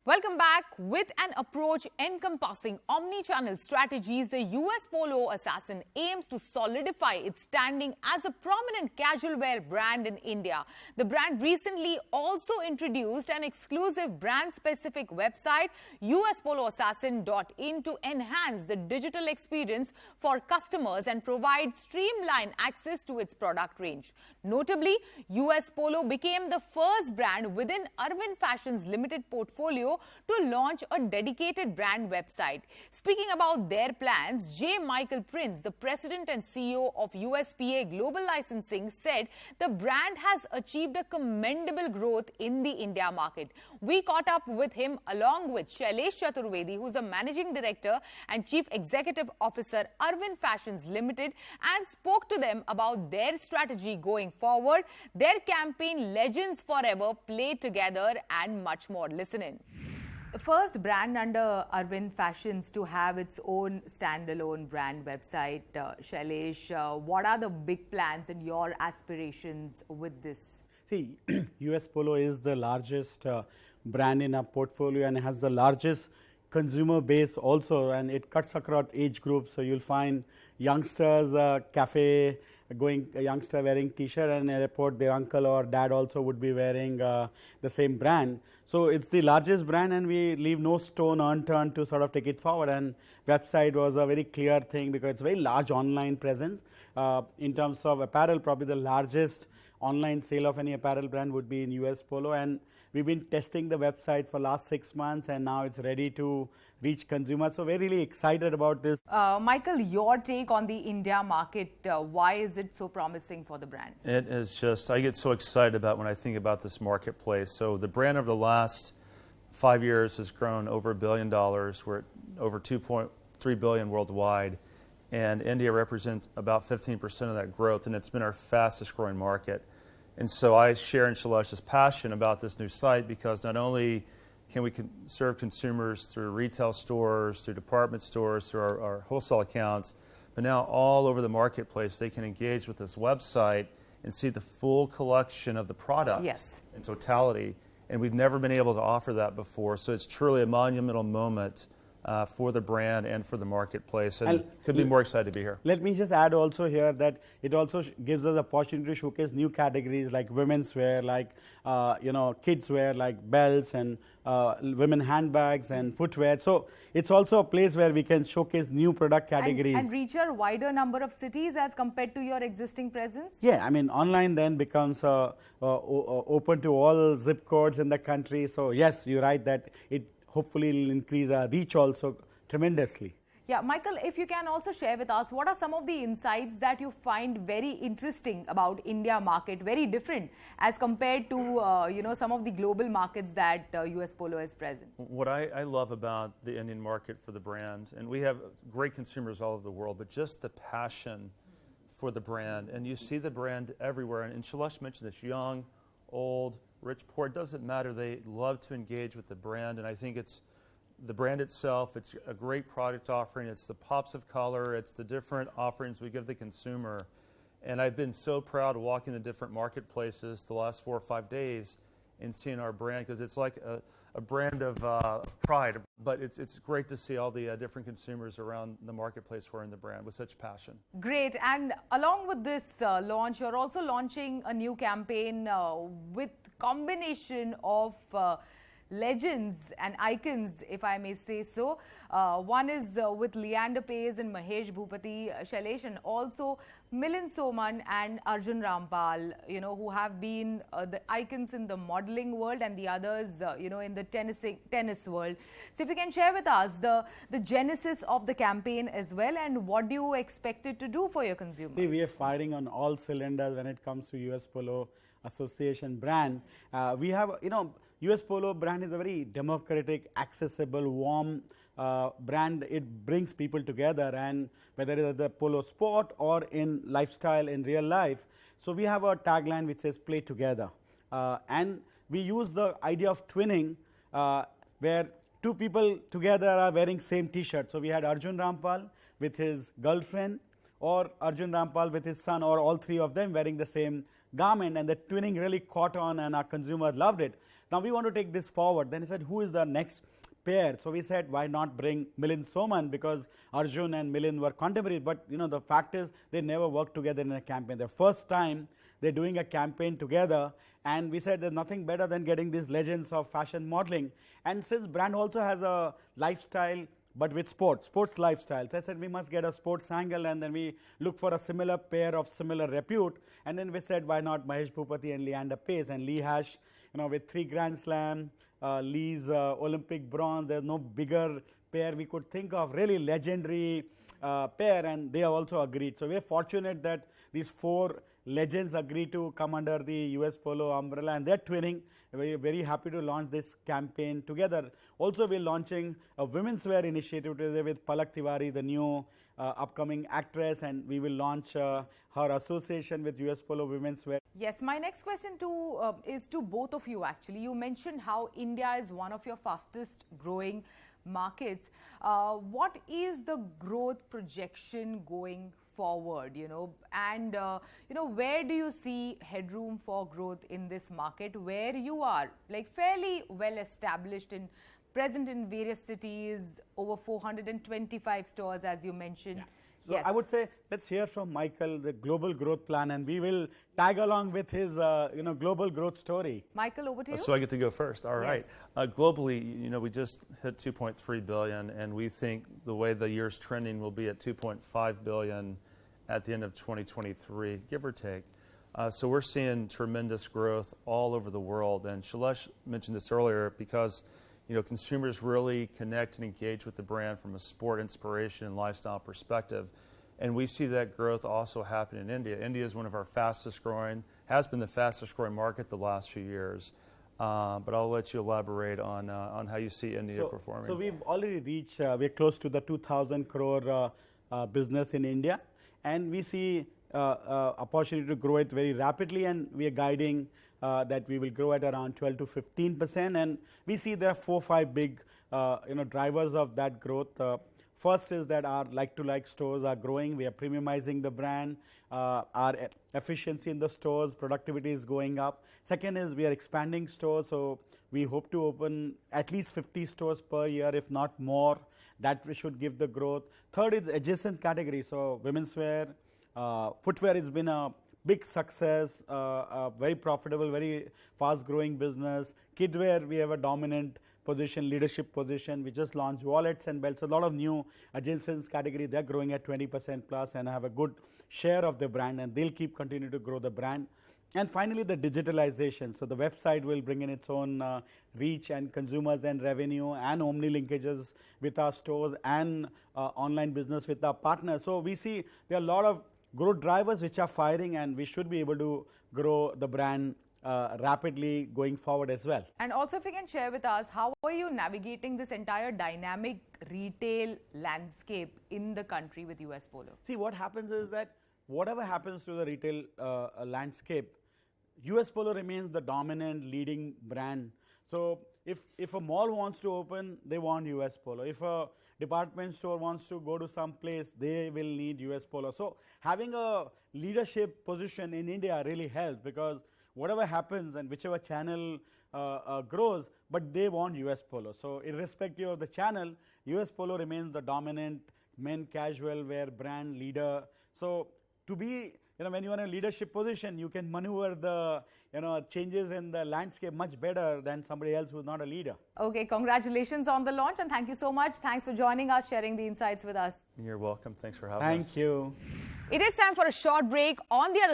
Welcome back. With an approach encompassing omni-channel strategies, the US Polo AssN aims to solidify its standing as a prominent casual wear brand in India. The brand recently also introduced an exclusive brand-specific website, uspoloassn.in, to enhance the digital experience for customers and provide streamlined access to its product range. Notably, US Polo became the first brand within Arvind Fashion's limited portfolio to launch a dedicated brand website. Speaking about their plans, J. Michael Prince, the president and CEO of USPA Global Licensing, said the brand has achieved a commendable growth in the India market. We caught up with him along with Shailesh Chaturvedi, who's the managing director and chief executive officer Arvind Fashions Limited, and spoke to them about their strategy going forward, their campaign Legends Forever, Play Together, and much more. Listen in. The first brand under Arvind Fashions to have its own standalone brand website. Shailesh, what are the big plans and your aspirations with this? See, US Polo is the largest brand in our portfolio and has the largest consumer base also, and it cuts across age groups. So you'll find youngsters, cafe going, a youngster wearing t-shirt, and airport their uncle or dad also would be wearing the same brand. So it's the largest brand, and we leave no stone unturned to sort of take it forward. And website was a very clear thing because it's very large online presence. In terms of apparel, probably the largest online sale of any apparel brand would be in US Polo, and we've been testing the website for last 6 months, and now it's ready to reach consumers. So we're really excited about this. Michael, your take on the India market, why is it so promising for the brand? It is just, I get so excited about when I think about this marketplace. So the brand over the last 5 years has grown over $1 billion. We're at over 2.3 billion worldwide. And India represents about 15% of that growth, and it's been our fastest growing market. And so I share in Shailesh's passion about this new site, because not only can we serve consumers through retail stores, through department stores, through our wholesale accounts, but now all over the marketplace they can engage with this website and see the full collection of the product in totality. And we've never been able to offer that before. So it's truly a monumental moment for the brand and for the marketplace, and could be more excited to be here. Let me just add also here that it also gives us opportunity to showcase new categories like women's wear, like kids wear, like belts and women handbags and footwear. So it's also a place where we can showcase new product categories. And reach a wider number of cities as compared to your existing presence? Yeah, I mean, online then becomes open to all zip codes in the country. So yes, you're right that it hopefully will increase our reach also tremendously. Yeah, Michael, if you can also share with us, what are some of the insights that you find very interesting about India market, very different as compared to some of the global markets that US Polo is present? What I love about the Indian market for the brand, and we have great consumers all over the world, but just the passion for the brand. And you see the brand everywhere. And Shailesh mentioned this, young, old, rich, poor, it doesn't matter. They love to engage with the brand, and I think it's the brand itself. It's a great product offering. It's the pops of color. It's the different offerings we give the consumer. And I've been so proud of walking the different marketplaces the last 4 or 5 days and seeing our brand, because it's like a brand of pride. But it's great to see all the different consumers around the marketplace wearing the brand with such passion. Great. And along with this launch, you're also launching a new campaign with combination of legends and icons, if I may say so. One is with Leander Paes and Mahesh Bhupati, Shailesh, and also Milind Soman and Arjun Rampal, who have been the icons in the modeling world, and the others, in the tennis world. So if you can share with us the genesis of the campaign as well, and what do you expect it to do for your consumer? See, we are firing on all cylinders when it comes to US Polo Association brand. We have, US Polo brand is a very democratic, accessible, warm brand. It brings people together, and whether it is the polo sport or in lifestyle, in real life. So we have a tagline which says play together. And we use the idea of twinning, where two people together are wearing same t-shirt. So we had Arjun Rampal with his girlfriend, or Arjun Rampal with his son, or all three of them wearing the same garment, and the twinning really caught on and our consumers loved it. Now we want to take this forward. Then he said, who is the next pair? So we said, why not bring Milind Soman, because Arjun and Milind were contemporaries, but the fact is they never worked together in a campaign. The first time they're doing a campaign together, and we said there's nothing better than getting these legends of fashion modeling. And since brand also has a lifestyle but with sports lifestyles, I said we must get a sports angle, and then we look for a similar pair of similar repute. And then we said, why not Mahesh Bhupathi and Leander Pace? And Lee Hash, with 3 Grand Slam, Lee's Olympic bronze, there's no bigger pair we could think of, really legendary pair, and they also agreed. So we're fortunate that these 4 legends agreed to come under the US Polo umbrella, and they're twinning. We're very happy to launch this campaign together. Also, we're launching a women's wear initiative together with Palak Tiwari, the new upcoming actress, and we will launch her association with US Polo women's wear. Yes, my next question is to both of you actually. You mentioned how India is one of your fastest growing markets. What is the growth projection going forward, and where do you see headroom for growth in this market, where you are like fairly well established and present in various cities, over 425 stores as you mentioned? Yeah. So yes. I would say let's hear from Michael the global growth plan, and we will tag along with his global growth story. Michael, over to you. So I get to go first. All right. Yes. Globally, we just hit 2.3 billion, and we think the way the year's trending will be at 2.5 billion at the end of 2023, give or take. So we're seeing tremendous growth all over the world, and Shailesh mentioned this earlier because consumers really connect and engage with the brand from a sport inspiration and lifestyle perspective. And we see that growth also happen in India. India is one of our fastest growing, has been the fastest growing market the last few years. But I'll let you elaborate on how you see India performing. So we've already reached, we're close to the 2,000 crore business in India. And we see opportunity to grow it very rapidly, and we are guiding that we will grow at around 12 to 15%. And we see there are 4 or 5 big drivers of that growth. First is that our like-to-like stores are growing. We are premiumizing the brand. Our efficiency in the stores, productivity is going up. Second is we are expanding stores. So we hope to open at least 50 stores per year, if not more. That we should give the growth. Third is adjacent category. So women's wear, footwear has been a big success, very profitable, very fast growing business. Kidwear, we have a dominant position, leadership position. We just launched wallets and belts. A lot of new adjacent category. They're growing at 20% plus and have a good share of the brand, and they'll keep continue to grow the brand. And finally, the digitalization. So the website will bring in its own reach and consumers and revenue and omni linkages with our stores and online business with our partners. So we see there are a lot of growth drivers which are firing, and we should be able to grow the brand rapidly going forward as well. And also, if you can share with us, how are you navigating this entire dynamic retail landscape in the country with US Polo? See, what happens is that whatever happens to the retail landscape, US Polo remains the dominant leading brand. So if a mall wants to open, they want US Polo. If a department store wants to go to some place, they will need US Polo. So having a leadership position in India really helps, because whatever happens and whichever channel grows, but they want US Polo. So irrespective of the channel, US Polo remains the dominant men casual wear brand leader. So to be, when you are in a leadership position, you can maneuver the, changes in the landscape much better than somebody else who's not a leader. Okay, congratulations on the launch, and thank you so much. Thanks for joining us, sharing the insights with us. You're welcome. Thanks for having us. Thank you. It is time for a short break. On the other